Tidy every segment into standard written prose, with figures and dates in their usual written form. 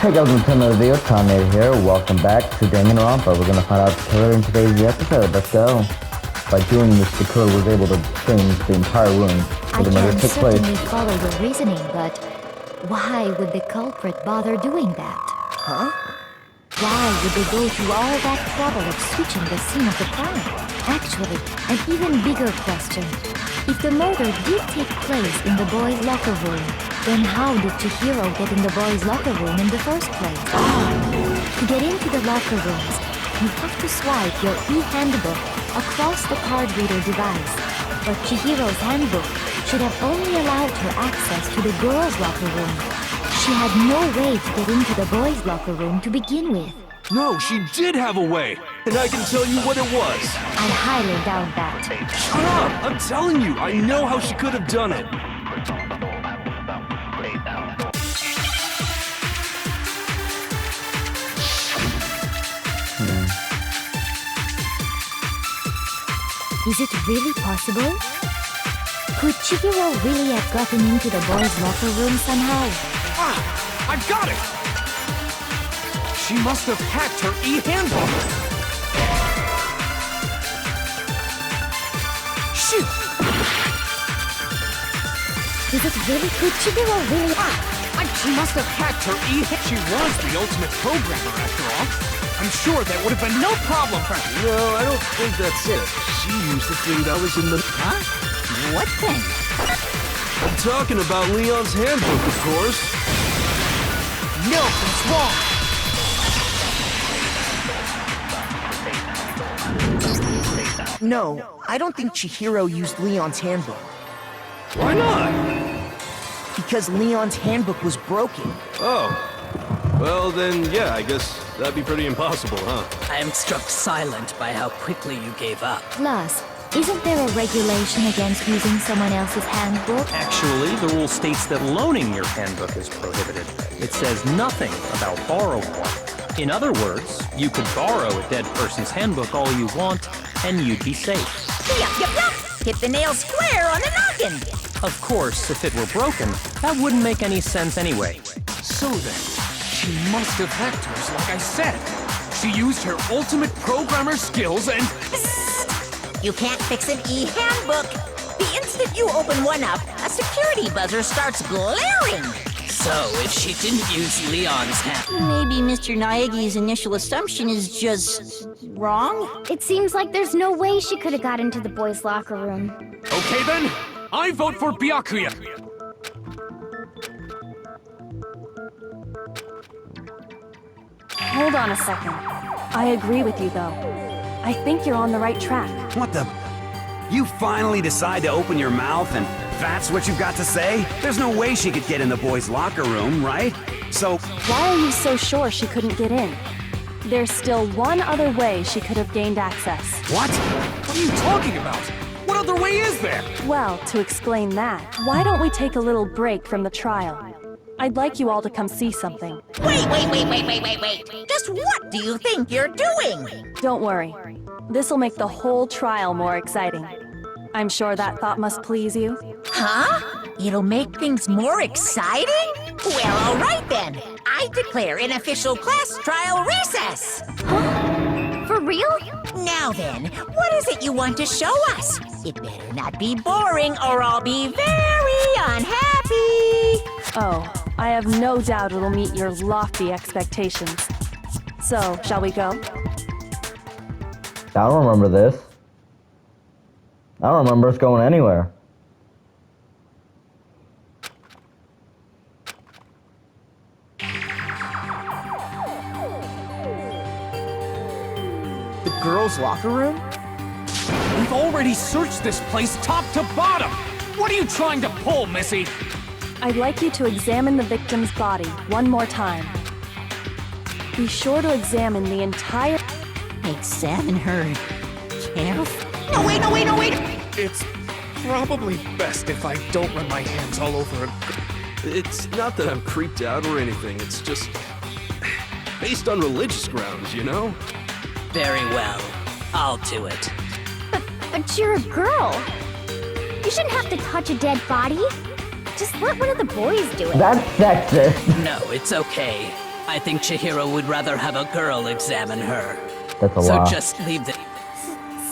Hey guys, welcome to another video. Kanye here. Welcome back to Danganronpa. We're gonna find out the killer in today's episode. Let's go. By doing this, the killer was able to change the entire room where the murder took place. I can certainly follow your reasoning, but why would the culprit bother doing that? Huh? Why would they go through all that trouble of switching the scene of the crime? Actually, an even bigger question. If the murder did take place in the boys' locker room, then how did Chihiro get in the boys' locker room in the first place? To get into the locker rooms, you have to swipe your e-handbook across the card reader device. But Chihiro's handbook should have only allowed her access to the girls' locker room. She had no way to get into the boys' locker room to begin with. No, she did have a way, and I can tell you what it was. I highly doubt that. Shut up! I'm telling you, I know how she could have done it. Is it really possible? Could Chihiro really have gotten into the boys' locker room somehow? Ah! I've got it! She must have hacked her e-handbook! Shoot! Is it really? Could Chihiro really? She must have hacked her She was the ultimate programmer, after all. I'm sure that would have been no problem for her. No, I don't think that's it. She used the thing that was in the... Huh? What thing? I'm talking about Leon's handbook, of course. No, it's wrong! No, I don't think Chihiro used Leon's handbook. Why not? Because Leon's handbook was broken. Oh. Well, then, yeah, I guess that'd be pretty impossible, huh? I am struck silent by how quickly you gave up. Plus, isn't there a regulation against using someone else's handbook? Actually, the rule states that loaning your handbook is prohibited. It says nothing about borrowing one. In other words, you could borrow a dead person's handbook all you want, and you'd be safe. Yup. Hit the nail square on the noggin. Of course, if it were broken, that wouldn't make any sense anyway. So then, she must have hacked hers, like I said. She used her ultimate programmer skills and... You can't fix an e-handbook. The instant you open one up, a security buzzer starts glaring. So, if she didn't use Leon's Maybe Mr. Naegi's initial assumption is just... wrong? It seems like there's no way she could have got into the boys' locker room. Okay then, I vote for Byakuya. Hold on a second. I agree with you, though. I think you're on the right track. What the... You finally decide to open your mouth and that's what you've got to say? There's no way she could get in the boys' locker room, right? So... Why are you so sure she couldn't get in? There's still one other way she could have gained access. What? What are you talking about? What other way is there? Well, to explain that, why don't we take a little break from the trial? I'd like you all to come see something. Wait. Just what do you think you're doing? Don't worry. This'll make the whole trial more exciting. I'm sure that thought must please you. Huh? It'll make things more exciting? Well, all right then. I declare an official class trial recess. Huh? For real? Now then, what is it you want to show us? It better not be boring or I'll be very unhappy. Oh, I have no doubt it'll meet your lofty expectations. So, shall we go? I don't remember this. I don't remember us going anywhere. The girls' locker room? We've already searched this place top to bottom. What are you trying to pull, Missy? I'd like you to examine the victim's body one more time. Be sure to examine the entire... Examine her carefully. No, wait. It's probably best if I don't run my hands all over her. It's not that I'm creeped out or anything. It's just based on religious grounds, you know? Very well. I'll do it. But you're a girl. You shouldn't have to touch a dead body. Just let one of the boys do it. That's sexist. No, it's okay. I think Chihiro would rather have a girl examine her. That's a So lie. just leave the...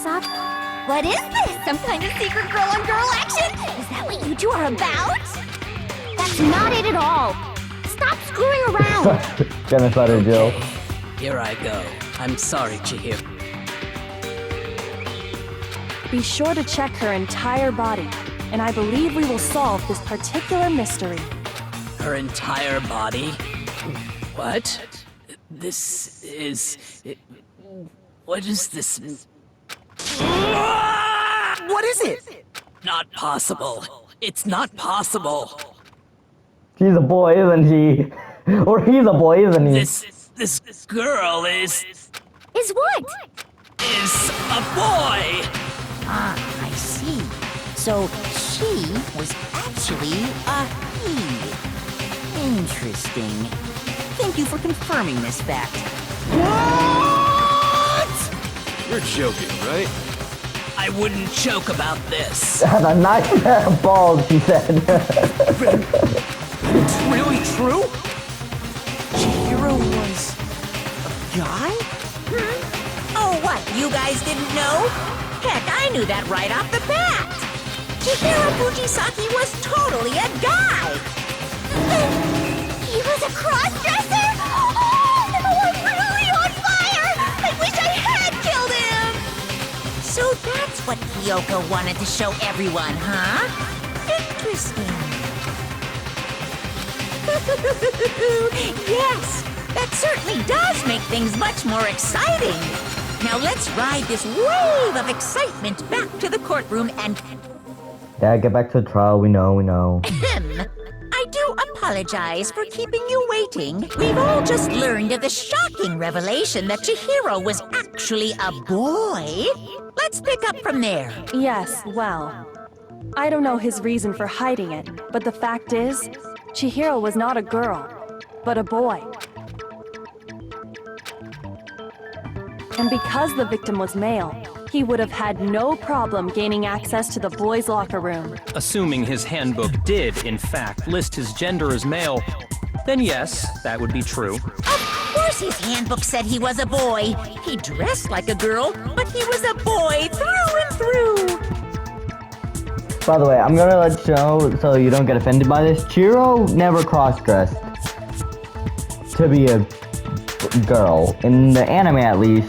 Stop. What is this? Some kind of secret girl-on-girl action? Is that what you two are about? That's not it at all. Stop screwing around. Genocide Jill. Here I go. I'm sorry, Chihiro. Be sure to check her entire body, and I believe we will solve this particular mystery. Her entire body? What? This is... What is this? What is it? Not possible. It's not possible. She's a boy, isn't she? Or he's a boy, isn't he? This girl is What? a boy! Ah, I see. So she was actually a he. Interesting. Thank you for confirming this fact. You're joking, right? I wouldn't joke about this. Has a nice pair of balls, she said. It's really true? Chihiro was a guy? Oh, what? You guys didn't know? Heck, I knew that right off the bat. Chihiro Fujisaki was totally a guy. He was a cross-dresser? Oh, I'm really on fire! I wish I had killed him! So that's what Kyoko wanted to show everyone, huh? Interesting. Yes, that certainly does make things much more exciting. Now let's ride this wave of excitement back to the courtroom and... Dad, get back to the trial. We know. I do apologize for keeping you waiting. We've all just learned of the shocking revelation that Chihiro was actually a boy. Let's pick up from there. Yes, well, I don't know his reason for hiding it, but the fact is, Chihiro was not a girl, but a boy. And because the victim was male, he would have had no problem gaining access to the boys' locker room. Assuming his handbook did, in fact, list his gender as male, then yes, that would be true. Of course his handbook said he was a boy. He dressed like a girl, but he was a boy through and through. By the way, I'm gonna let you know so you don't get offended by this. Chihiro never cross-dressed to be a girl. In the anime, at least,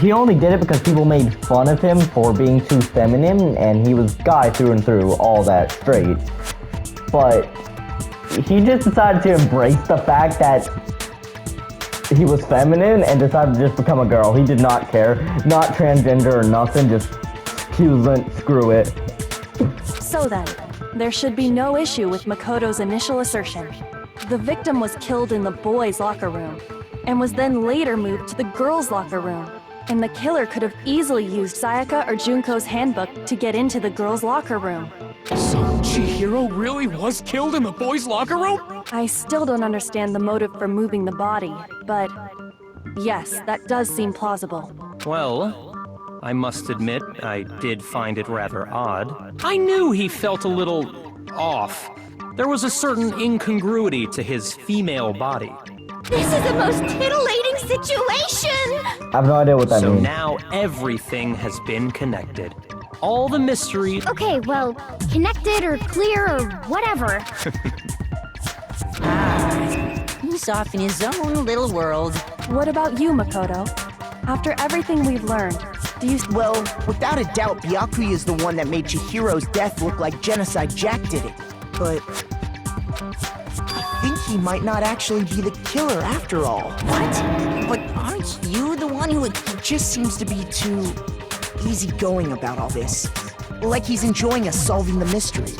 he only did it because people made fun of him for being too feminine, and he was guy through and through, all that straight. But he just decided to embrace the fact that he was feminine and decided to just become a girl. He did not care. Not transgender or nothing, just he was like, screw it. So then, there should be no issue with Makoto's initial assertion. The victim was killed in the boys' locker room, and was then later moved to the girls' locker room. And the killer could have easily used Sayaka or Junko's handbook to get into the girls' locker room. So Chihiro really was killed in the boys' locker room? I still don't understand the motive for moving the body, but yes, that does seem plausible. Well, I must admit, I did find it rather odd. I knew he felt a little off. There was a certain incongruity to his female body. This is the most titillating situation! I have no idea what that So means. now everything has been connected. All the mystery... Okay, well, connected or clear or whatever. He's off in his own little world. What about you, Makoto? After everything we've learned, do you... Well, without a doubt, Byakuya is the one that made Chihiro's death look like Genocide Jack did it. But I think he might not actually be the killer after all. What? But aren't you the one who... He just seems to be too easygoing about all this. Like he's enjoying us solving the mystery.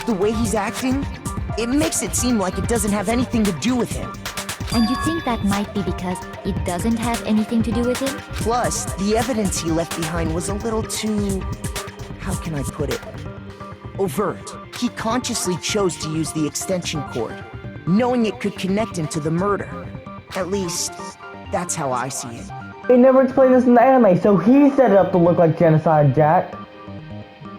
The way he's acting, it makes it seem like it doesn't have anything to do with him. And you think that might be because it doesn't have anything to do with him? Plus, the evidence he left behind was a little too... how can I put it? Overt. He consciously chose to use the extension cord, knowing it could connect him to the murder. At least, that's how I see it. They never explained this in the anime, so he set it up to look like Genocide Jack.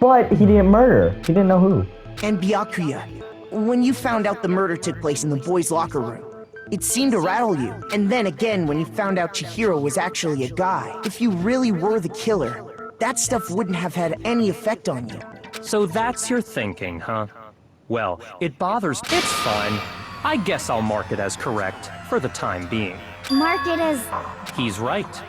But he didn't murder. He didn't know who. And Byakuya, when you found out the murder took place in the boys' locker room, It seemed to rattle you. And then again when you found out Chihiro was actually a guy. If you really were the killer, that stuff wouldn't have had any effect on you. So that's your thinking, huh? Well, it bothers... It's fine. I guess I'll mark it as correct, for the time being. Mark it as... He's right.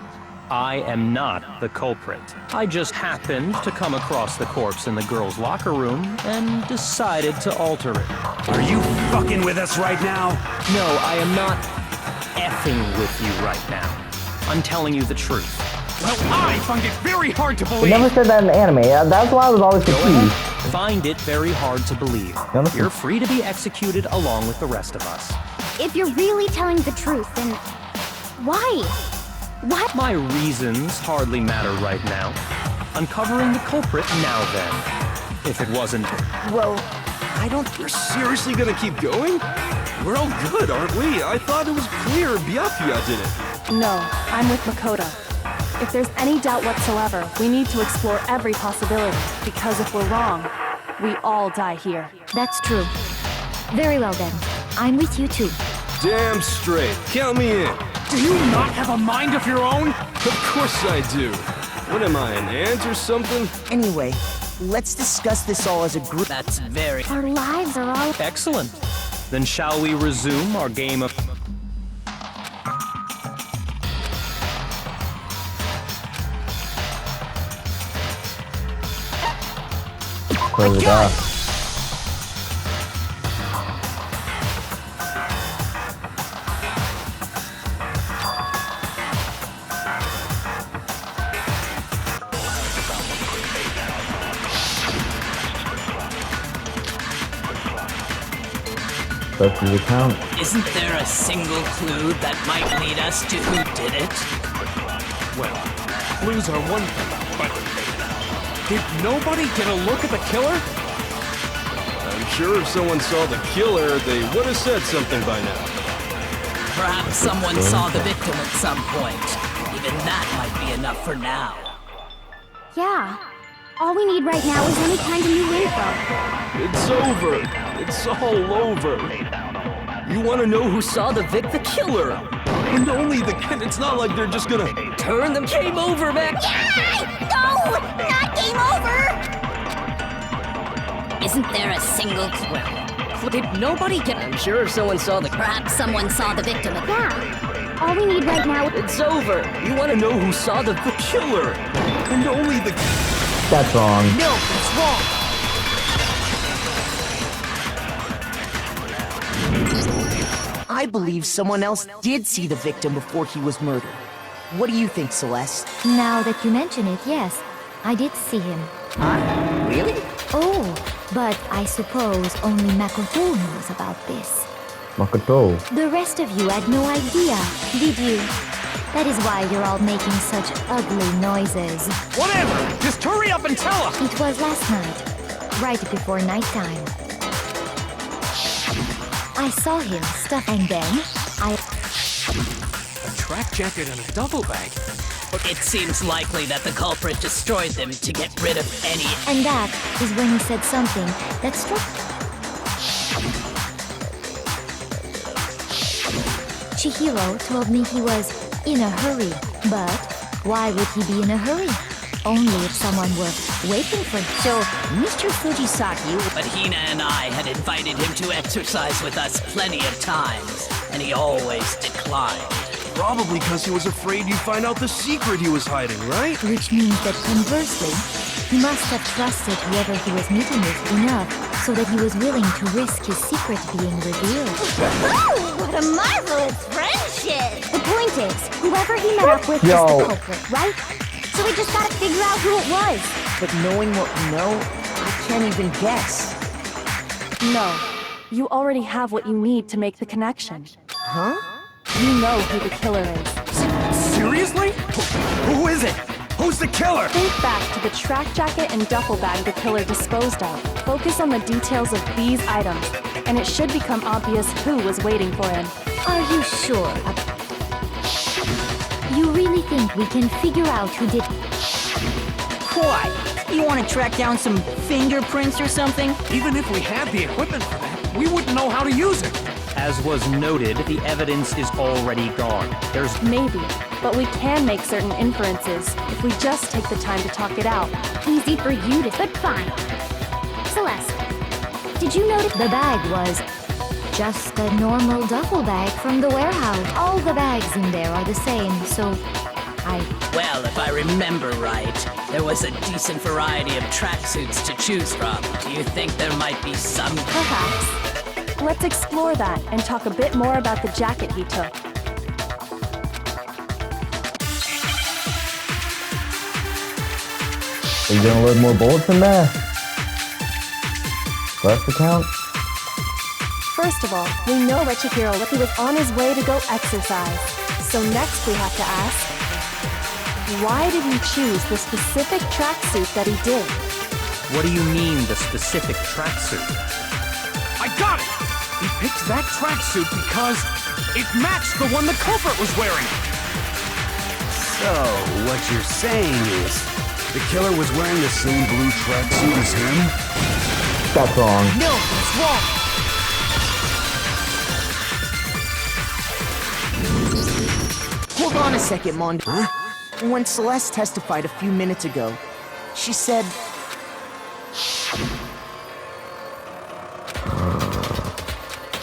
I am not the culprit. I just happened to come across the corpse in the girls' locker room and decided to alter it. Are you fucking with us right now? No, I am not effing with you right now. I'm telling you the truth. Well, I find it very hard to They believe. never said that in the anime. That's why I was always Go confused. ahead. Find it very hard to believe. You're free to be executed along with the rest of us. If you're really telling the truth, then... why? What? My reasons hardly matter right now. Uncovering the culprit now then. If it wasn't... Well, I don't... We're seriously gonna keep going? We're all good, aren't we? I thought it was clear Byakuya did it. No, I'm with Makoto. If there's any doubt whatsoever, we need to explore every possibility, because if we're wrong, we all die here. That's true. Very well then. I'm with you too. Damn straight. Count me in. Do you not have a mind of your own? Of course I do. What am I, an ant or something? Anyway, let's discuss this all as a group. That's very... Our lives are all... Excellent. Then shall we resume our game of... Close it up. Does it count? Isn't there a single clue that might lead us to who did it? Well, clues are one thing, but... did nobody get a look at the killer? I'm sure if someone saw the killer, they would have said something by now. Perhaps someone saw the victim at some point. Even that might be enough for now. Yeah. All we need right now is any kind of new info. It's over. It's all over. You want to know who saw the killer? And only the kid. It's not like they're just gonna turn them. Game over, man. No! Not game over! Isn't there a single clue? Did nobody get... I'm sure if someone saw the... Perhaps someone saw the victim. Yeah. All we need right now... It's over. You want to know who saw the killer? And only the... That's wrong. No, that's wrong! I believe someone else did see the victim before he was murdered. What do you think, Celeste? Now that you mention it, yes. I did see him. Huh? Really? Oh, but I suppose only Makoto knows about this. Makoto. The rest of you had no idea, did you? That is why you're all making such ugly noises. Whatever! Just hurry up and tell us! It was last night, right before nighttime. I saw him stuff and then A track jacket and a duffel bag? But it seems likely that the culprit destroyed them to get rid of any... And that is when he said something that struck... Chihiro told me he was in a hurry. But why would he be in a hurry? Only if someone were waiting for him. So, Mr. Fujisaki... But Hina and I had invited him to exercise with us plenty of times, and he always declined. Probably because he was afraid you'd find out the secret he was hiding, right? Which means that conversely, he must have trusted whoever he was meeting with enough so that he was willing to risk his secret being revealed. Oh, what a marvelous friendship! The point is, whoever he met up with is the culprit, right? So we just gotta figure out who it was. But knowing what we know, I can't even guess. No, you already have what you need to make the connection. Huh? You know who the killer is. Seriously? Who is it? Who's the killer? Think back to the track jacket and duffel bag the killer disposed of. Focus on the details of these items, and it should become obvious who was waiting for him. Are you sure? You really think we can figure out who did... What? You want to track down some fingerprints or something? Even if we had the equipment for that, we wouldn't know how to use it. As was noted, the evidence is already gone. There's Maybe, but we can make certain inferences if we just take the time to talk it out. Easy for you to, but fine. Celeste, did you notice The bag was just a normal duffel bag from the warehouse. All the bags in there are the same, so Well, if I remember right, there was a decent variety of tracksuits to choose from. Do you think there might be some... Perhaps. Let's explore that and talk a bit more about the jacket he took. Are you gonna load more bullets in there? First account? First of all, we know that Chihiro he was on his way to go exercise. So next we have to ask, why did he choose the specific tracksuit that he did? What do you mean, the specific tracksuit? I got it! He picked that tracksuit because it matched the one the culprit was wearing. So, what you're saying is, the killer was wearing the same blue tracksuit as him? That's wrong. No, that's wrong! Hold on a second, Mondo. Huh? When Celeste testified a few minutes ago, she said...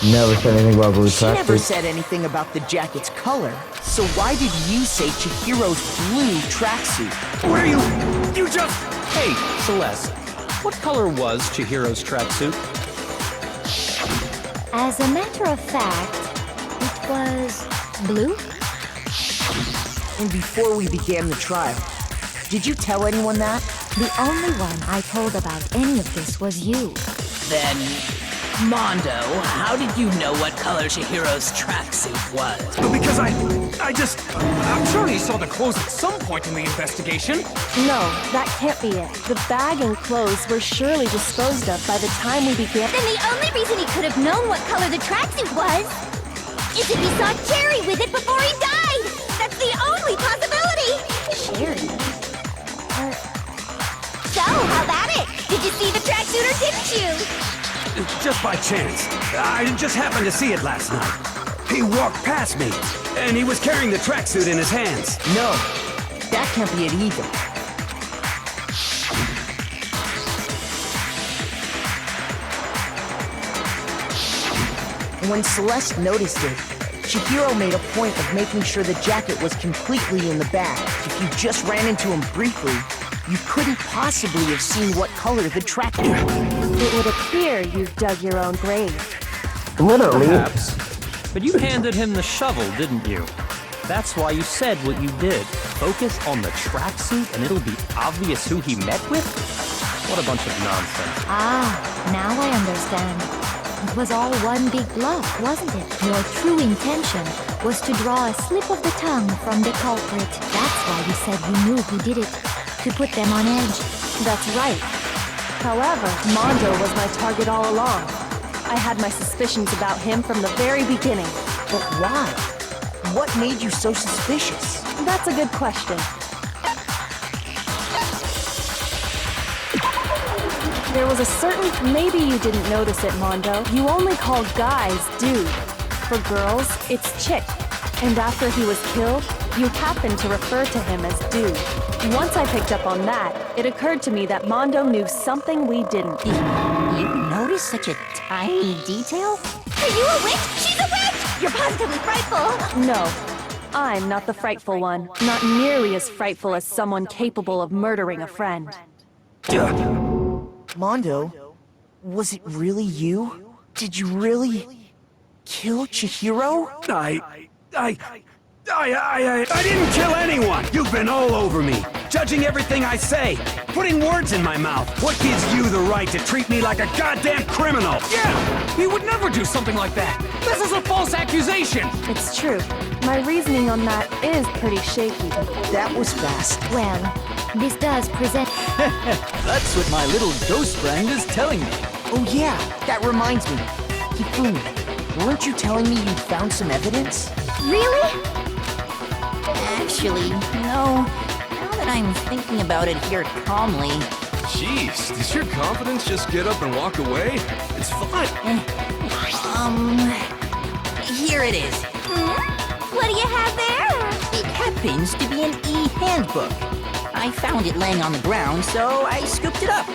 Never said anything about blue She never tracksuit. said anything about the jacket's color. So why did you say Chihiro's blue tracksuit? Where you just... Hey, Celeste, what color was Chihiro's tracksuit? as a matter of fact, it was blue? And before we began the trial, did you tell anyone that? The only one I told about any of this was you. Then, Mondo, how did you know what color Chihiro's tracksuit was? Because I'm sure he saw the clothes at some point in the investigation. No, that can't be it. The bag and clothes were surely disposed of by the time we began. Then the only reason he could have known what color the tracksuit was is if he saw Cherry with it before he died! That's the only possibility! Cherry? So, how about it? Did you see the tracksuit or didn't you? Just by chance. I just happened to see it last night. He walked past me, and he was carrying the tracksuit in his hands. No, that can't be it either. When Celeste noticed it, Chihiro made a point of making sure the jacket was completely in the bag. If you just ran into him briefly, you couldn't possibly have seen what color the tracksuit was. It would appear you've dug your own grave. Literally. Perhaps. But you handed him the shovel, didn't you? That's why you said what you did. Focus on the tracksuit and it'll be obvious who he met with? What a bunch of nonsense. Ah, now I understand. It was all one big bluff, wasn't it? Your true intention was to draw a slip of the tongue from the culprit. That's why you said you knew who did it, to put them on edge. That's right. However, Mondo was my target all along. I had my suspicions about him from the very beginning. But why? What made you so suspicious? That's a good question. There was a certain... Maybe you didn't notice it, Mondo. You only call guys dude. For girls, it's chick. And after he was killed, you happened to refer to him as dude. Once I picked up on that, it occurred to me that Mondo knew something we didn't. You noticed such a tiny detail? Are you a witch? She's a witch! You're positively frightful! No, I'm not the frightful one. Not nearly as frightful as someone capable of murdering a friend. Mondo, was it really you? Did you really kill Chihiro? I didn't kill anyone! You've been all over me, judging everything I say, putting words in my mouth. What gives you the right to treat me like a goddamn criminal? Yeah! He would never do something like that! This is a false accusation! It's true. My reasoning on that is pretty shaky. That was fast. Well, this does present... That's what my little ghost friend is telling me. Oh yeah, that reminds me. Hifumi, weren't you telling me you'd found some evidence? Really? Actually, no. Now that I'm thinking about it here calmly, Jeez, does your confidence just get up and walk away? It's fine. Here it is. What do you have there? It happens to be an e-handbook. I found it laying on the ground, so I scooped it up.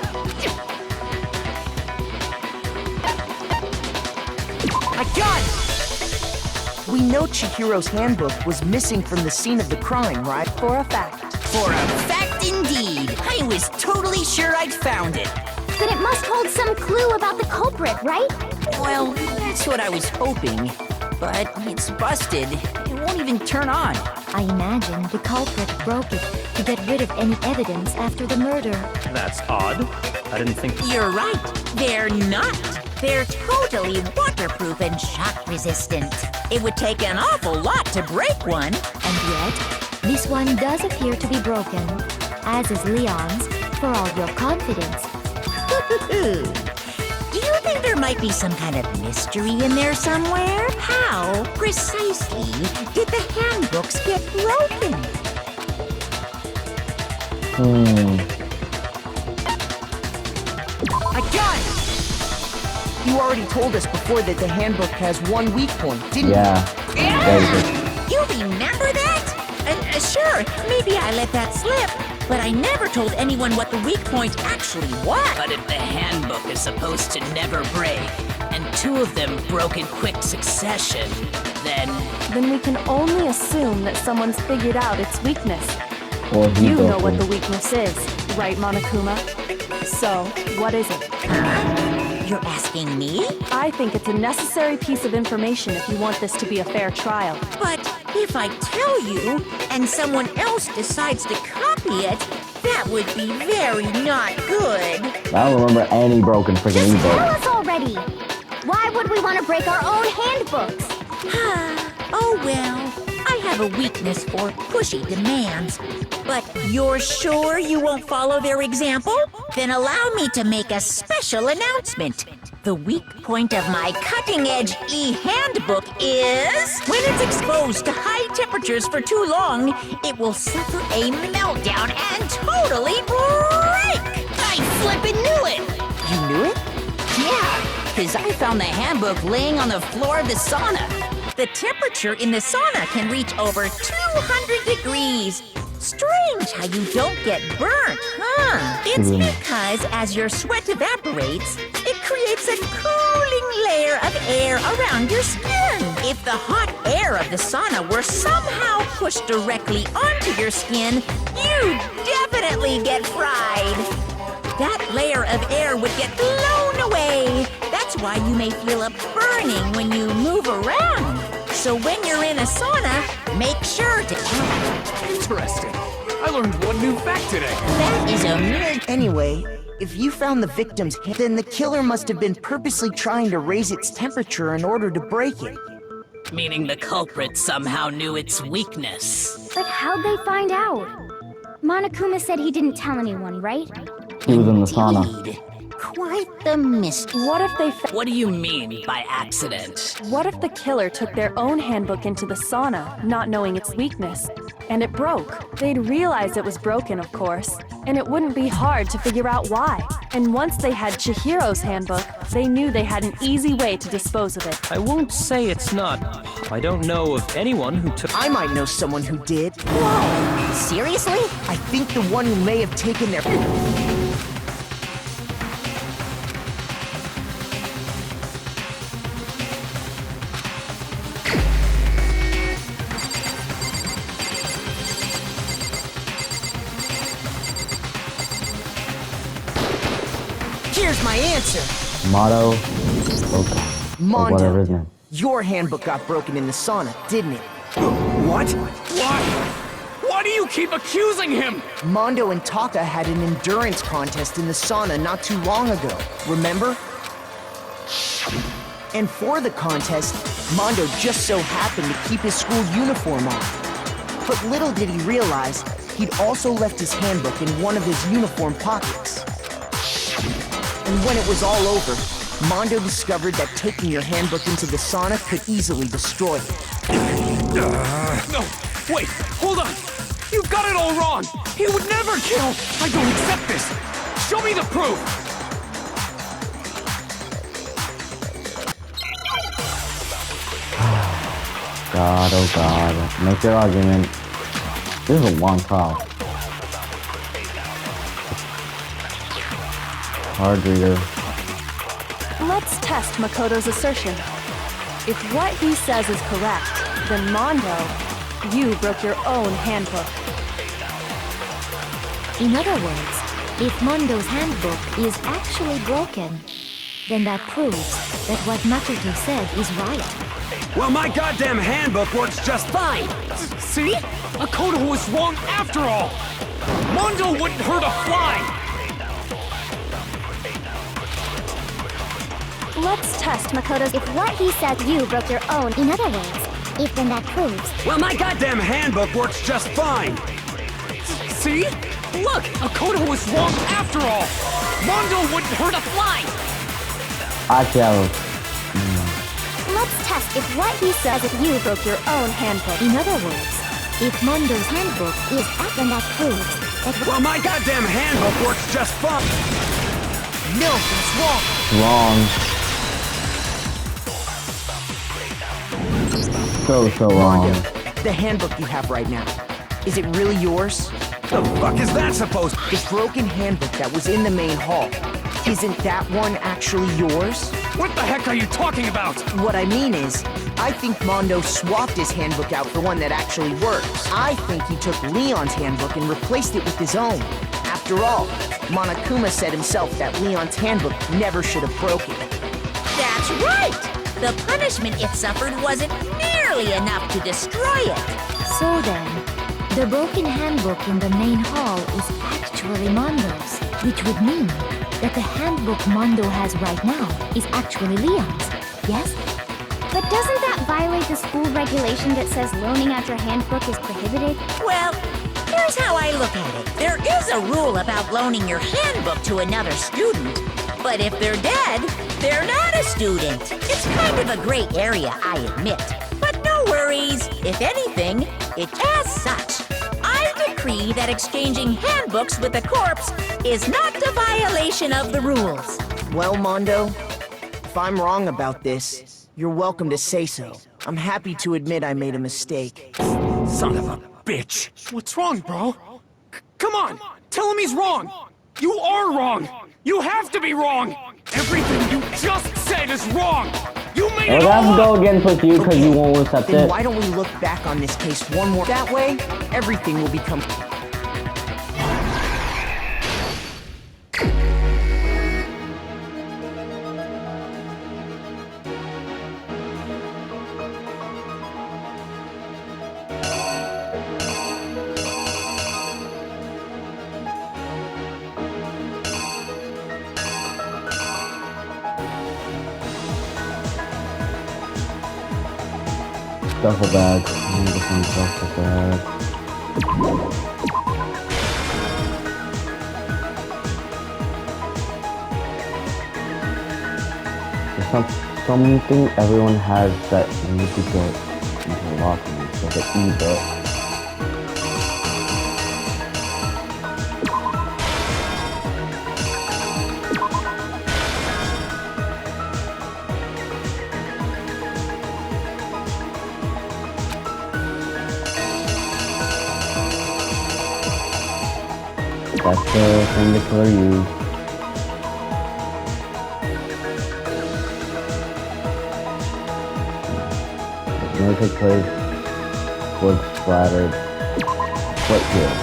I got it! We know Chihiro's handbook was missing from the scene of the crime, right? For a fact. For a fact indeed! I was totally sure I'd found it. Then it must hold some clue about the culprit, right? Well, that's what I was hoping. But it's busted. It won't even turn on. I imagine the culprit broke it to get rid of any evidence after the murder. That's odd. I didn't think... You're right. They're not. They're totally waterproof and shock resistant. It would take an awful lot to break one. And yet, this one does appear to be broken, as is Leon's, for all your confidence. Do you think there might be some kind of mystery in there somewhere? How precisely did the handbooks get broken? I got it! You already told us before that the handbook has one weak point, didn't you? Yeah. You remember that? Sure, maybe I let that slip. But I never told anyone what the weak point actually was. But if the handbook is supposed to never break, and two of them broke in quick succession, then we can only assume that someone's figured out its weakness. Or he You broke know what it. the weakness is, right, Monokuma? So, what is it? You're asking me? I think it's a necessary piece of information if you want this to be a fair trial. But if I tell you, and someone else decides to copy it, that would be very not good. I don't remember any broken freaking Just tell e-book. us already! Why would we want to break our own handbooks? Oh well, I have a weakness for pushy demands. But you're sure you won't follow their example? Then allow me to make a special announcement. The weak point of my cutting-edge e-handbook is... when it's exposed to high temperatures for too long, it will suffer a meltdown and totally break! I flippin' knew it! You knew it? Yeah, because I found the handbook laying on the floor of the sauna. The temperature in the sauna can reach over 200 degrees. Strange how you don't get burnt, huh? It's because as your sweat evaporates, it creates a cooling layer of air around your skin. If the hot air of the sauna were somehow pushed directly onto your skin, you'd definitely get fried. That layer of air would get blown away. That's why you may feel a burning when you move around. So when you're in a sauna, make sure to... Interesting. I learned one new fact today. That is a mere... Anyway, if you found the victim's hand, then the killer must have been purposely trying to raise its temperature in order to break it. meaning the culprit somehow knew its weakness. But how'd they find out? Monokuma said he didn't tell anyone, right? He was in the sauna. Indeed. Quite the mystery. What if they What do you mean by accident? What if the killer took their own handbook into the sauna, not knowing its weakness, and it broke? They'd realize it was broken, of course, and it wouldn't be hard to figure out why. And once they had Chihiro's handbook, they knew they had an easy way to dispose of it. I won't say it's not. I don't know of anyone who took... I might know someone who did. Whoa! Seriously? I think the one who may have taken their... Here's my answer. Motto. Okay. Or whatever his Mondo, name. your handbook got broken in the sauna, didn't it? What? Why? Why do you keep accusing him? Mondo and Taka had an endurance contest in the sauna not too long ago, remember? And for the contest, Mondo just so happened to keep his school uniform on. But little did he realize, he'd also left his handbook in one of his uniform pockets. And when it was all over, Mondo discovered that taking your handbook into the sauna could easily destroy it. No, wait, hold on. You've got it all wrong. He would never kill. I don't accept this. Show me the proof. God, oh God. Make your argument. This is a long class. Hard reader. Let's test Makoto's assertion. If what he says is correct, then Mondo, you broke your own handbook. In other words, if Mondo's handbook is actually broken, then that proves that what Makoto said is right. Well, my goddamn handbook works just fine! See? Makoto was wrong after all! Mondo wouldn't hurt a fly! Let's test Makoto's. If what he said, you broke your own. In other words, if then that proves. Well, my goddamn handbook works just fine! See? Look! Makoto was wrong after all! Mondo wouldn't hurt a fly! Actually, I was... Let's test if what he says, if you broke your own handbook. In other words, if Mondo's handbook is then that proves that... Well, my goddamn handbook works just fine! No, that's wrong. Wrong. So wrong. Mondo, the handbook you have right now, is it really yours? The fuck is that supposed? The broken handbook that was in the main hall, isn't that one actually yours? What the heck are you talking about? What I mean is, I think Mondo swapped his handbook out for one that actually works. I think he took Leon's handbook and replaced it with his own. After all, Monokuma said himself that Leon's handbook never should have broken. That's right! The punishment it suffered wasn't nearly enough to destroy it. So then, the broken handbook in the main hall is actually Mondo's, which would mean that the handbook Mondo has right now is actually Leon's, yes? But doesn't that violate the school regulation that says loaning out your handbook is prohibited? Well, here's how I look at it. There is a rule about loaning your handbook to another student, but if they're dead, they're not a student. It's kind of a gray area, I admit. But no worries. If anything, as such, I decree that exchanging handbooks with a corpse is not a violation of the rules. Well, Mondo, if I'm wrong about this, you're welcome to say so. I'm happy to admit I made a mistake. Son of a bitch! What's wrong, bro? Come on! Tell him he's wrong! You are wrong! You have to be wrong! Everything you just said is wrong! You made Well, it all let's go up! against with you because you won't accept Then it. why don't we look back on this case one more? That way, everything will become... Duffel bag. I need to find duffel bag. There's something everyone has that you need to get into the locker room so they eat it. That's the thing the killer used. No take place. Blood splattered. Foot here.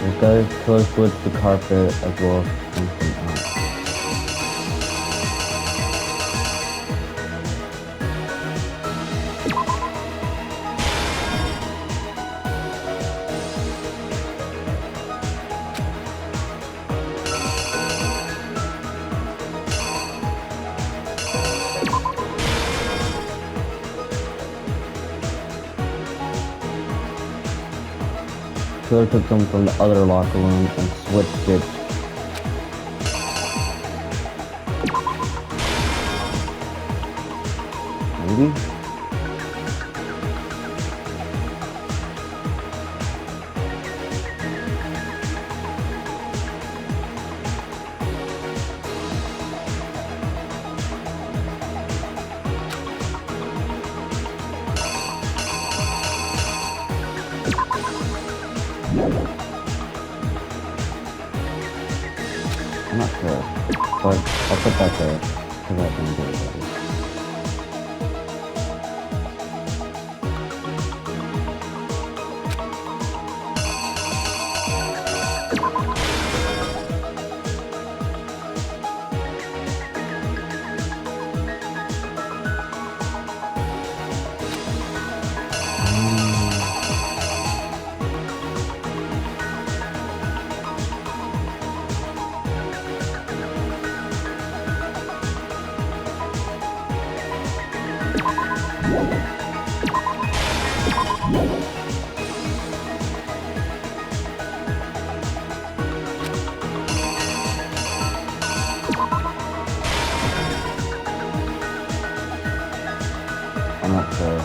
It does killer's blood to the carpet as well as something else. Killer took them from the other locker room and switched it. Maybe? But I'll put that there, because I can do it. I'm not sure.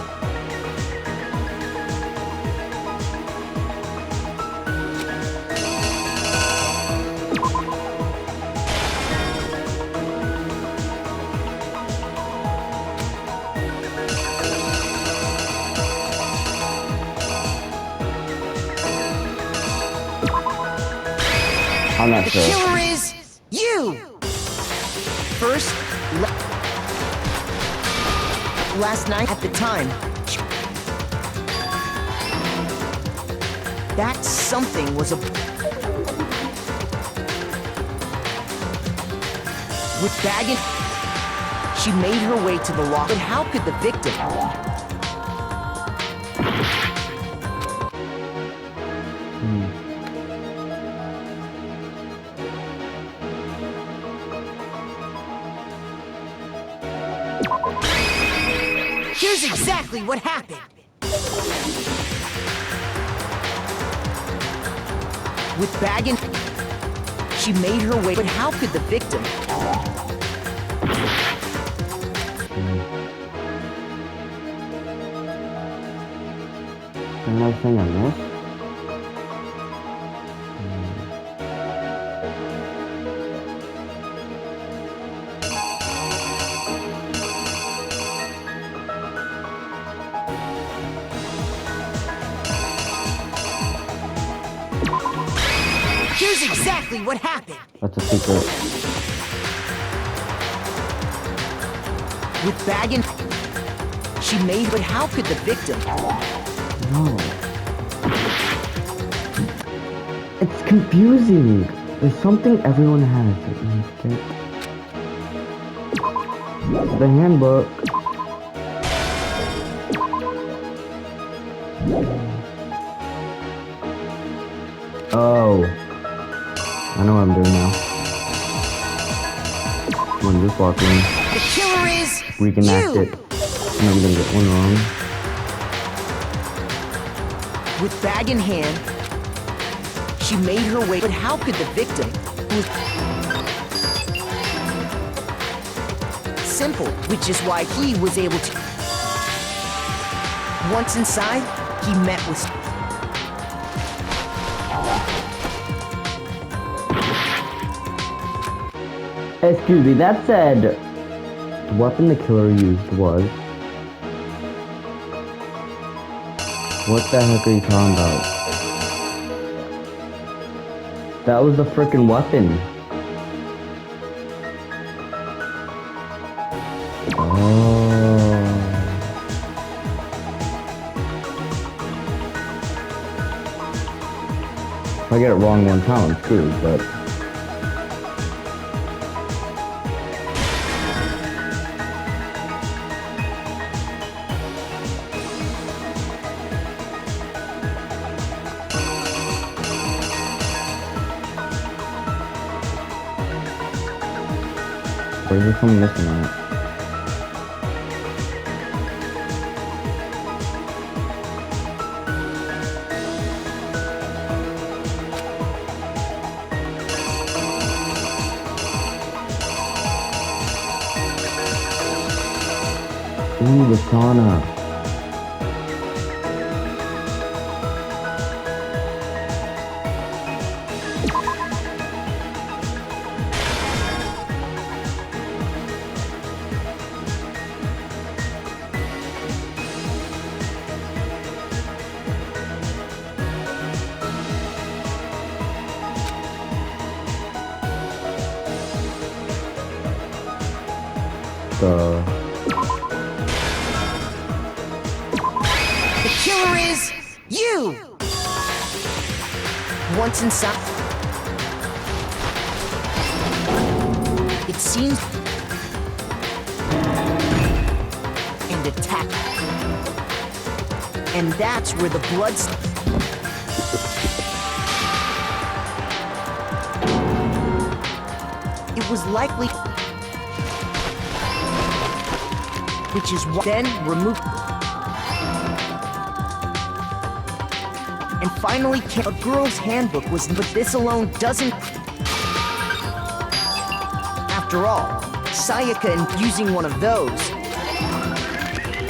I'm not The sure. killer is you! First, last night at the time, that something was a... With baggage, she made her way to the lock. But how could the victim... Here's exactly what happened. With baggage, she made her way. But how could the victim... Another thing I missed? Here's exactly what happened. That's a secret. With baggage, she made... But how could the victim... No. It's confusing. There's something everyone has that you need to get. The handbook. Oh. I know what I'm doing now. I'm gonna just walk in. The killer is Reconnect you! it. And I'm gonna get one wrong. With bag in hand, she made her way. But how could the victim... who was simple, which is why he was able to... Once inside, he met with... Excuse me, that said, the weapon the killer used was... What the heck are you talking about? That was the frickin' weapon. Oh. If I get it wrong one time, I'm screwed, but... Where's there something missing on it? Ooh, the sauna. The killer is you! Once inside, it seems, and attack. And that's where the blood. It was likely, which is what then removed. And finally, a girl's handbook was, but this alone doesn't. After all, Sayaka and using one of those.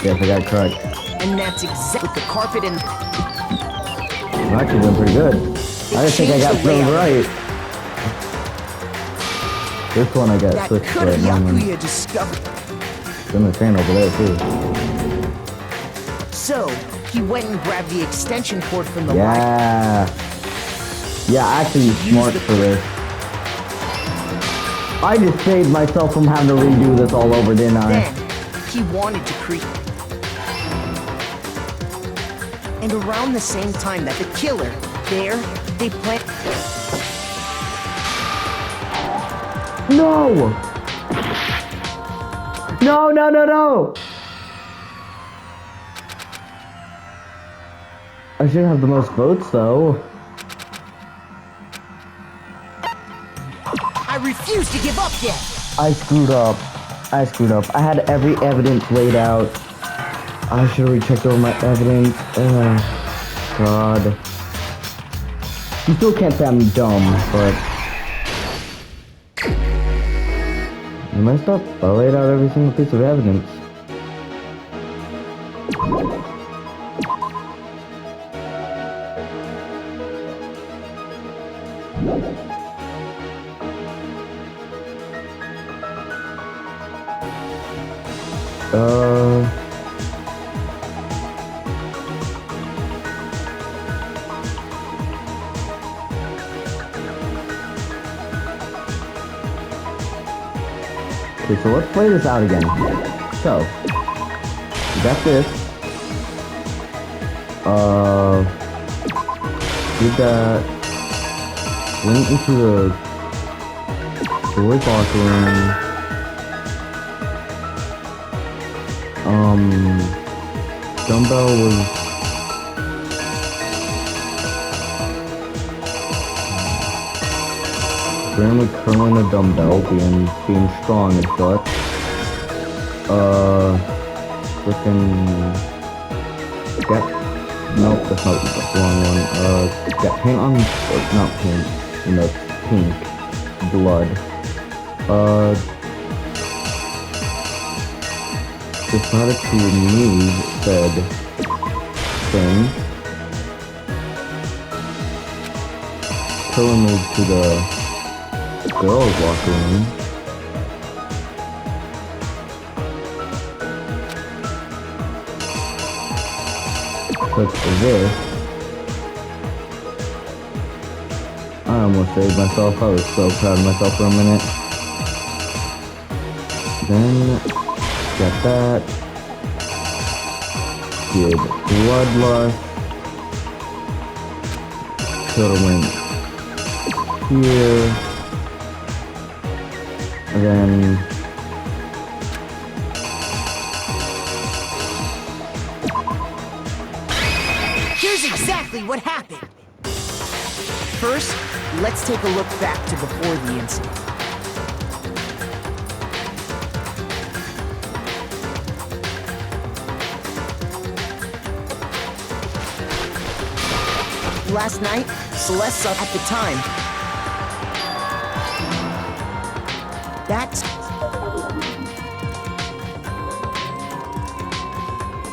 Yes, I got correct. And that's exactly with the carpet and. I'm actually doing pretty good. I just think I got things right. This one I got That switched could right now. Yakuya discovered. It's in the fan over there too. So, he went and grabbed the extension cord from the light. Yeah, actually smart for this. I just saved myself from having to redo this all over, didn't I? Then, he wanted to creep. And around the same time that the killer, they plant. No! No, no, no, no! I should have the most votes though. I refuse to give up yet! I screwed up. I had every evidence laid out. I should have rechecked over my evidence. God. You still can't say I'm dumb, but... I messed up. I laid out every single piece of evidence. Okay, so let's play this out again. So, we got this. Did that. Went into the boys' locker room. Dumbbell was. Randomly curling a dumbbell, being strong as such. Frickin' nope, that's not the wrong one. Got paint on, not paint, pink blood. Decided to remove said thing. Curl moved to the girls' locker room. Click this. I almost saved myself. I was so proud of myself for a minute. Then got that. Did bloodlust. Could've went here. And then here's exactly what happened. First, let's take a look back to before the incident. Last night, Celeste saw at the time. That's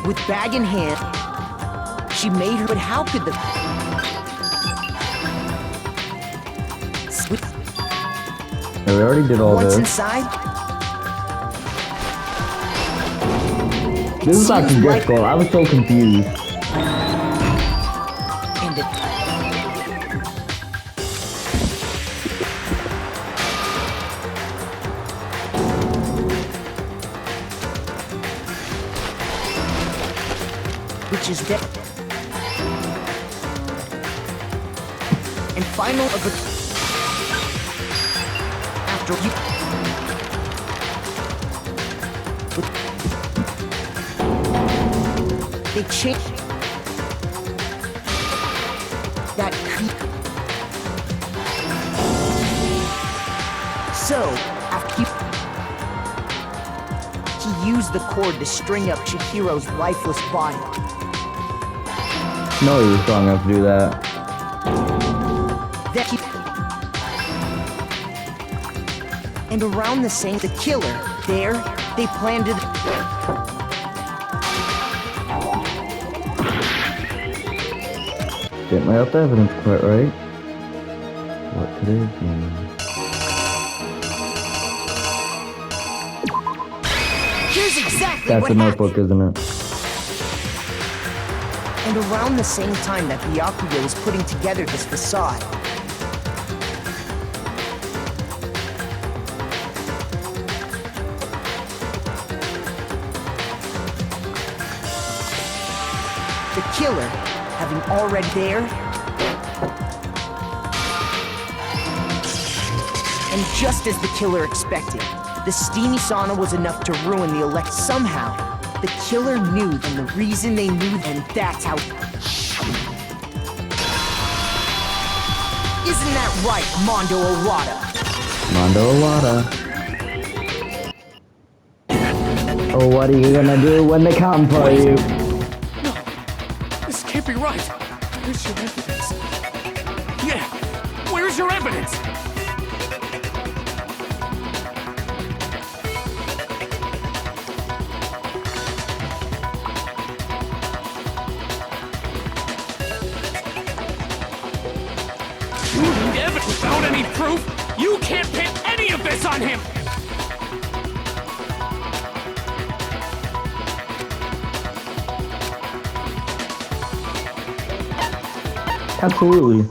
with bag in hand. She made her, but how could the we already did all once this. inside? This is actually difficult. I was so confused. And it which is dead. And final of the... After you... They changed... That creep... So, after he used the cord to string up Chihiro's lifeless body. No, he was strong enough to do that. And around the same, the killer, there, they planned it. Didn't lay out the evidence quite right. What could it have been? Here's exactly That's what a happened. notebook, isn't it? And around the same time that Byakuya was putting together this facade, the killer, having already there, and just as the killer expected, the steamy sauna was enough to ruin the elect. Somehow, the killer knew, and the reason they knew, and that's how... Isn't that right, Mondo Owada? Mondo Owada. Oh, what are you gonna do when they come for you? No, this can't be right. Where's your evidence? Yeah, where's your evidence? Without any proof, you can't pin any of this on him! Absolutely.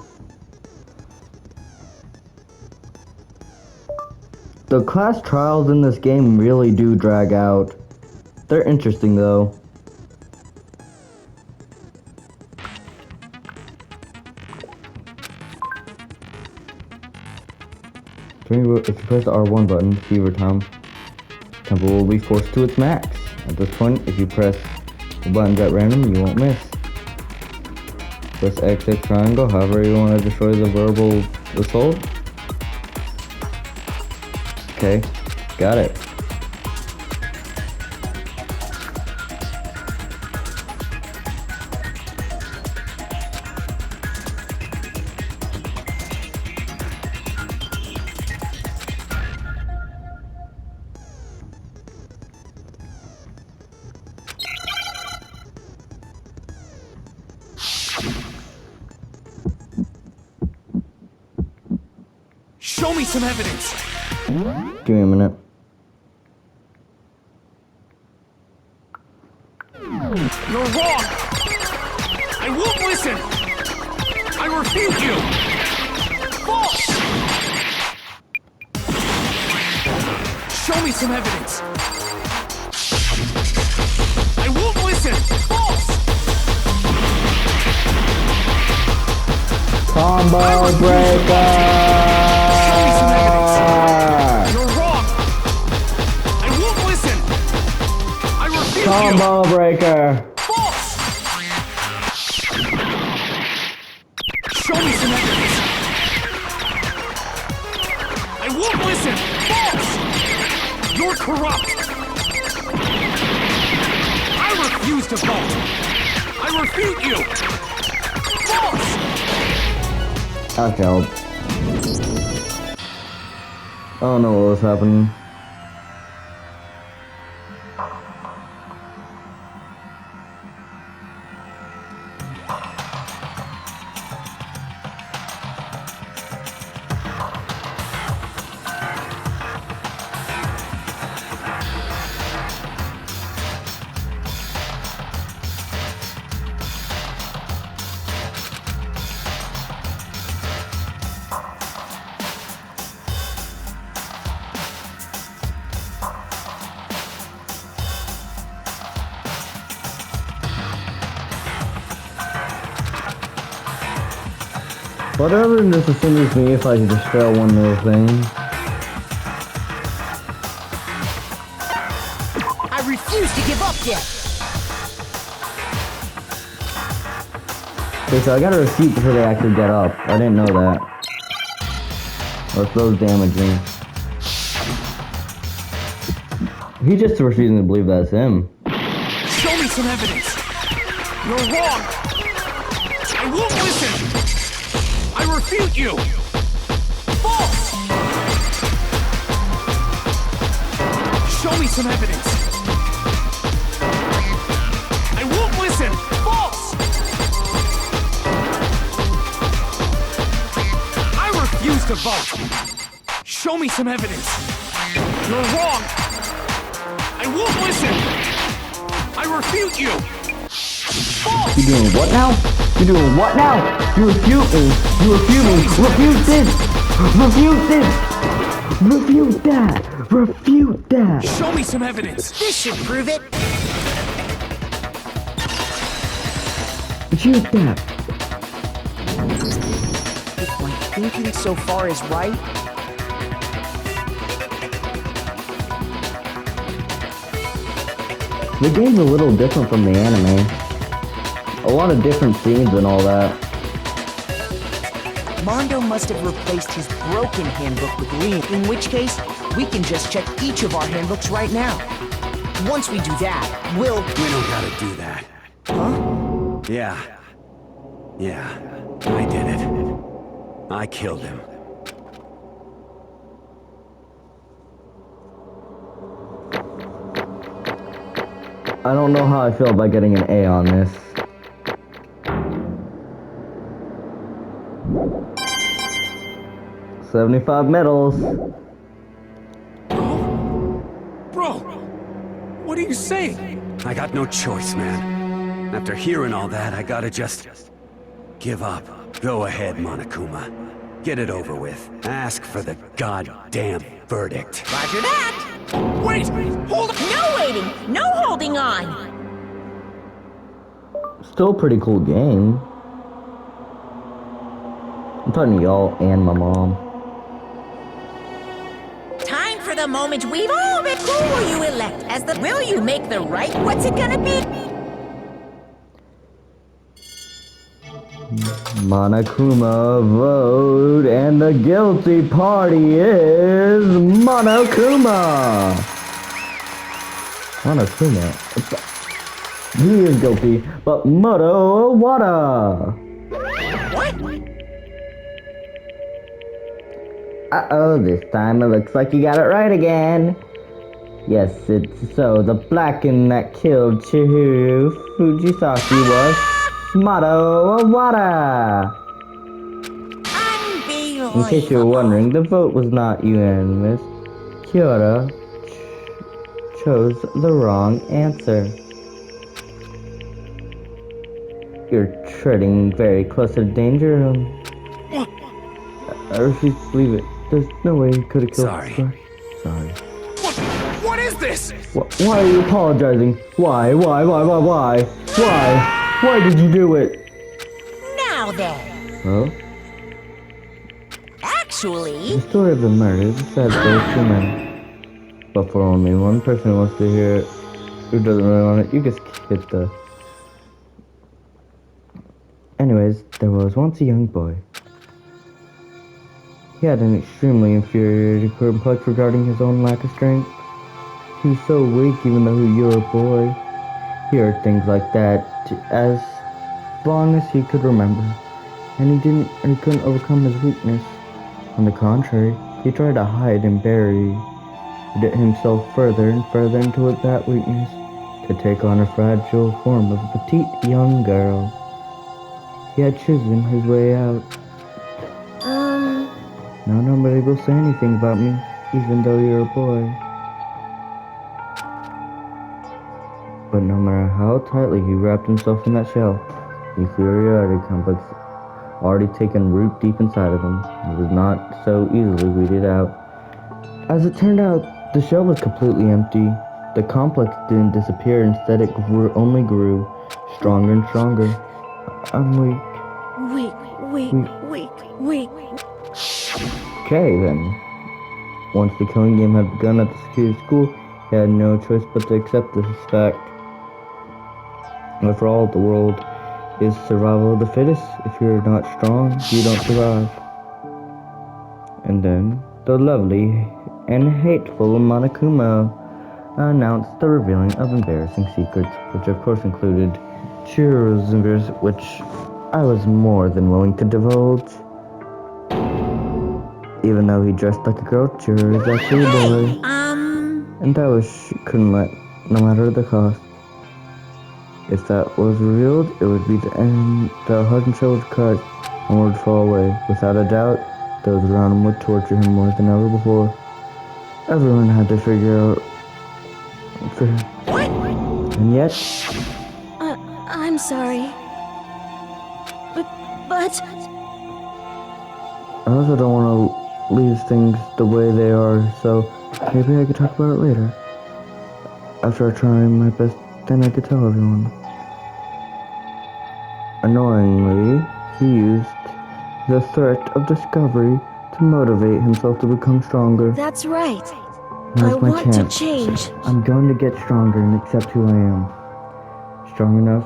The class trials in this game really do drag out. They're interesting though. If you press the R1 button, fever tempo will be forced to its max. At this point, if you press the buttons at random, you won't miss. Press XX triangle, however you want to destroy the verbal assault. Okay, got it. Show me some evidence! Give me a minute. You're wrong! I won't listen! I refute you! False! Show me some evidence! I won't listen! False! Combo breaker! You're wrong! I won't listen! I refuse Combo breaker! False! Show me some evidence! I won't listen! False! You're corrupt! I refuse to vote! I refute you! False! I failed. I don't know what was happening. Whatever just assumes me if I could just fail one little thing. I refuse to give up yet. Okay, so I gotta refute before they actually get up. I didn't know that. Or throws damage me. He just refusing to believe that's him. Show me some evidence. You're wrong. I won't listen. I refute you. False. Show me some evidence. I won't listen. False. I refuse to vote. Show me some evidence. You're wrong. I won't listen. I refute you. False. You doing what now? You doing what now? You refute me. You refute me. Refute this. Refute this. Refute that. Refute that. Show me some evidence. This should prove it. Refute that. If my thinking so far is right, The game's a little different from the anime. A lot of different scenes and all that. Mondo must have replaced his broken handbook with Liam, in which case, we can just check each of our handbooks right now. Once we do that, we'll... We don't gotta do that. Huh? Yeah. I did it. I killed him. I don't know how I feel about getting an A on this. $75 medals. Bro, what are you saying? I got no choice, man. After hearing all that, I gotta just... give up. Go ahead, Monokuma. Get it over with. Ask for the goddamn verdict. Roger that. Wait! Hold on! No waiting! No holding on! Still a pretty cool game. I'm talking to y'all and my mom. Time for the moment we've all been. Who will you elect as the... Will you make the right? What's it gonna be? Monokuma vote, and the guilty party is Monokuma. Monokuma. He is guilty, but Moto Wada. What? Uh-oh, this time it looks like you got it right again. Yes, it's so. The Blacken that killed Chihiro Fujisaki was Moto Wada. Unbelievable. In case you're wondering, the vote was not unanimous. Kyoto chose the wrong answer. You're treading very close to the danger room. I refuse to believe it. There's no way you could have killed Sorry. her. Sorry. What is this? Why are you apologizing? Why? Why did you do it? Now then. Huh? Actually... The story of the murder is a sad story of two men. But for only one person who wants to hear it, who doesn't really want it, you just hit the... Anyways, there was once a young boy. He had an extremely infuriating complex regarding his own lack of strength. He was so weak even though you were a boy. He heard things like that as long as he could remember. And he couldn't overcome his weakness. On the contrary, he tried to hide and bury himself further and further into that weakness, to take on a fragile form of a petite young girl. He had chosen his way out. Now nobody will say anything about me, even though you're a boy. But no matter how tightly he wrapped himself in that shell, the inferiority complex already taken root deep inside of him. It was not so easily weeded out. As it turned out, the shell was completely empty. The complex didn't disappear, instead it only grew stronger and stronger. I'm weak. Weak. Okay, then. Once the killing game had begun at the security school, he had no choice but to accept this fact. After all, the world is survival of the fittest. If you're not strong, you don't survive. And then, the lovely and hateful Monokuma announced the revealing of embarrassing secrets, which of course included Chihiro's embarrassing, which I was more than willing to divulge. Even though he dressed like a girl, Chihiro is actually a boy. And that was she couldn't let, no matter the cost. If that was revealed, it would be the end. The heart and soul would crack and would fall away. Without a doubt, those around him would torture him more than ever before. Everyone had to figure out. And yet, I'm sorry. But... I also don't want to leave things the way they are, so maybe I could talk about it later. After I try my best, then I could tell everyone. Annoyingly, he used the threat of discovery to motivate himself to become stronger. That's right. Now's I my want chance. to change. I'm going to get stronger and accept who I am. Strong enough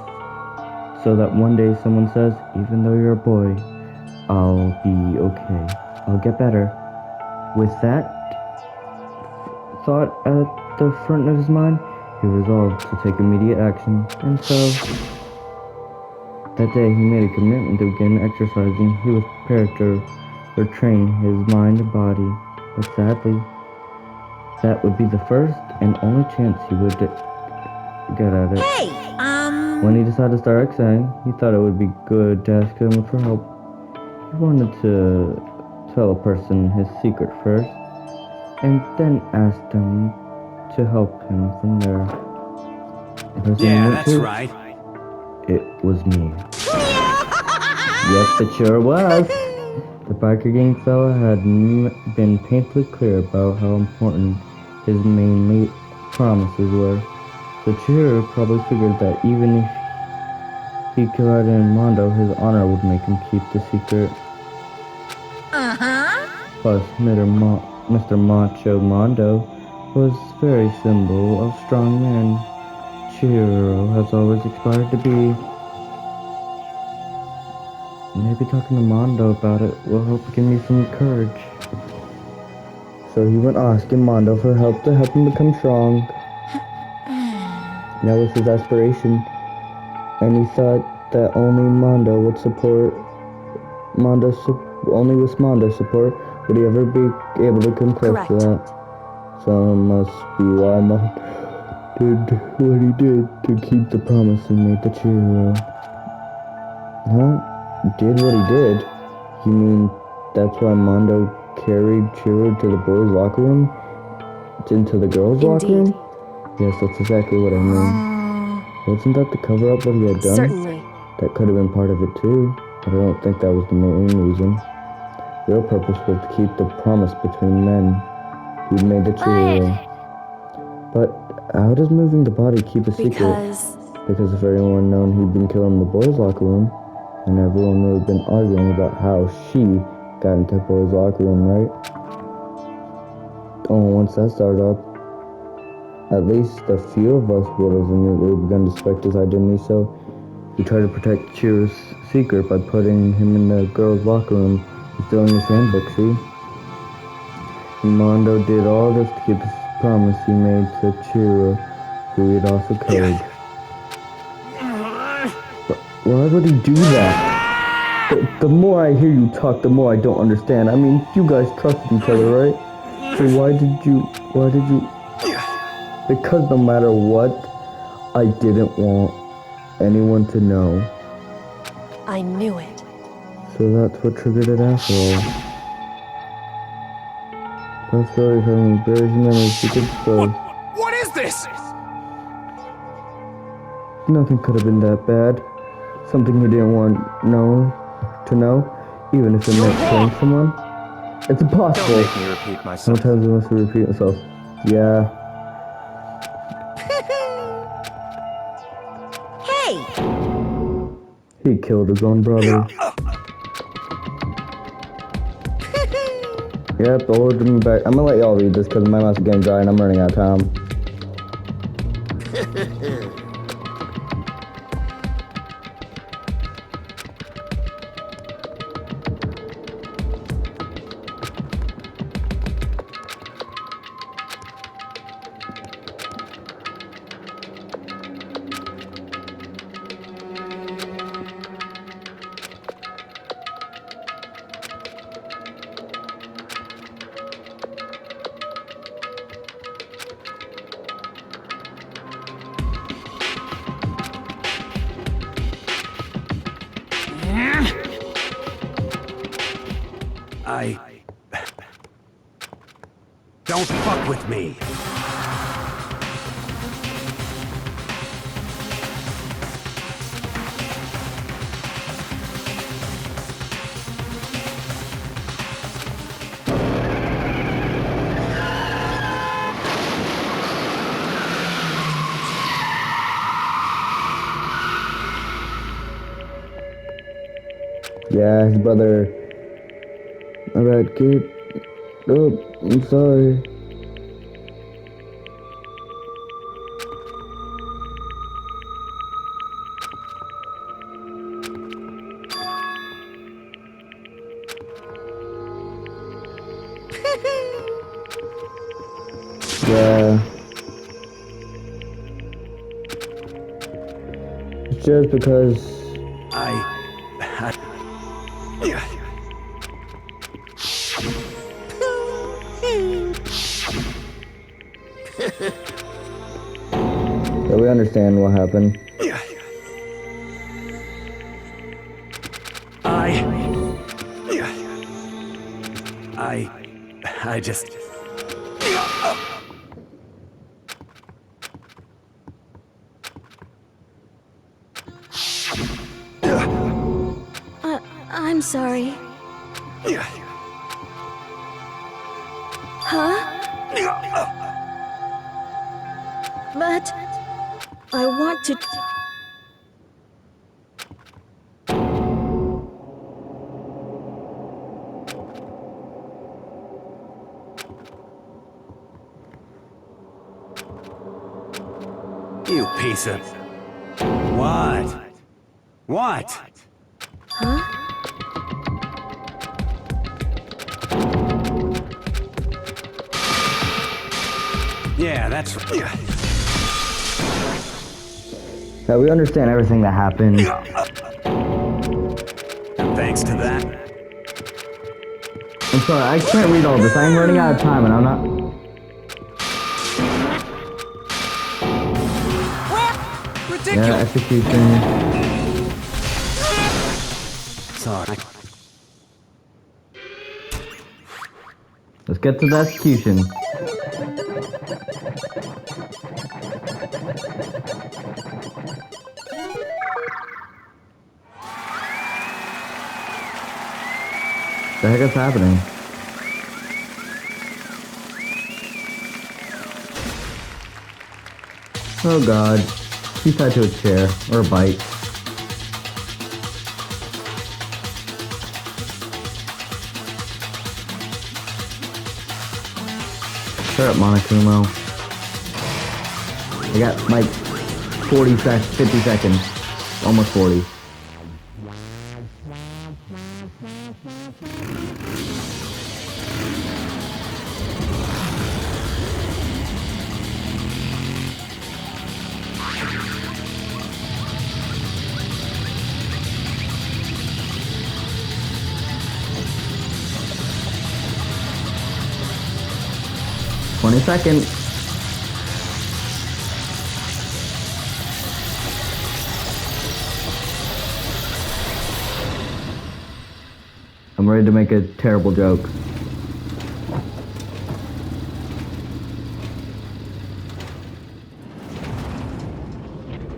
so that one day someone says, even though you're a boy, I'll be okay. I'll get better. With that thought at the front of his mind, he resolved to take immediate action, and so that day he made a commitment to begin exercising. He was prepared to retrain his mind and body, but sadly, that would be the first and only chance he would get at it. Hey, When he decided to start exercising, he thought it would be good to ask him for help. He wanted to tell a person his secret first, and then ask them to help him from there. The person he Yeah, went that's to, right. it was me. Yes, it sure was. The biker gang fella had been painfully clear about how important his mainly promises were. So Chihiro probably figured that even if he killed Mondo, his honor would make him keep the secret. Plus, Mr. Macho Mondo was very symbol of strong man. Chihiro has always aspired to be. Maybe talking to Mondo about it will help give me some courage. So he went asking Mondo for help to help him become strong. That was his aspiration, and he thought that only Mondo would support. Only with Mondo's support would he ever be able to come close to that. So it must be why Mondo did what he did to keep the promise he made to Chihiro. Huh? Did what he did? You mean that's why Mondo carried Chihiro to the boys' locker room? Into the girls' locker room? Yes, that's exactly what I mean. Wasn't that the cover-up what he had done? Certainly. That could have been part of it too, but I don't think that was the main reason. The real purpose was to keep the promise between men he'd made to Chihiro. But how does moving the body keep a secret? Because if everyone known he'd been killing in the boys' locker room, and everyone would have been arguing about how she got into the boys' locker room, right? Oh, once that started up, at least a few of us would have immediately begun to suspect his identity, so we tried to protect Chihiro's secret by putting him in the girls' locker room and stealing his handbook, see? Mondo did all this to keep his promise he made to Chihiro, who he'd also killed. But why would he do that? The more I hear you talk, the more I don't understand. I mean, you guys trusted each other, right? So why did you... Because no matter what, I didn't want anyone to know. I knew it. So that's what triggered it after all. Possibilities having embarrassing memories, secret stories. What is this? Nothing could have been that bad. Something you didn't want to know, even if it meant killing someone. It's impossible. Don't make me repeat myself. Sometimes it must repeat itself. Yeah. Hey! He killed his own brother. Yep, order me back. I'm gonna let y'all read this because my mouth's getting dry and I'm running out of time. Don't fuck with me. Yeah, his brother. Alright, kid. Oh, I'm sorry. Yeah. It's just because yeah, we understand what happened. I just... I'm sorry. Huh? But I want to... You piece of... What? What? Huh? Yeah, that's right. Yeah, we understand everything that happened. And thanks to that... I'm sorry, I can't read all this. I'm running out of time and I'm not... Ridiculous! Yeah, execution. Sorry. Let's get to the execution. The heck is happening? Oh god. He's tied to a chair. Or a bike. Shut up, Monokuma. I got like 50 seconds. Almost 40. Seconds. I'm ready to make a terrible joke.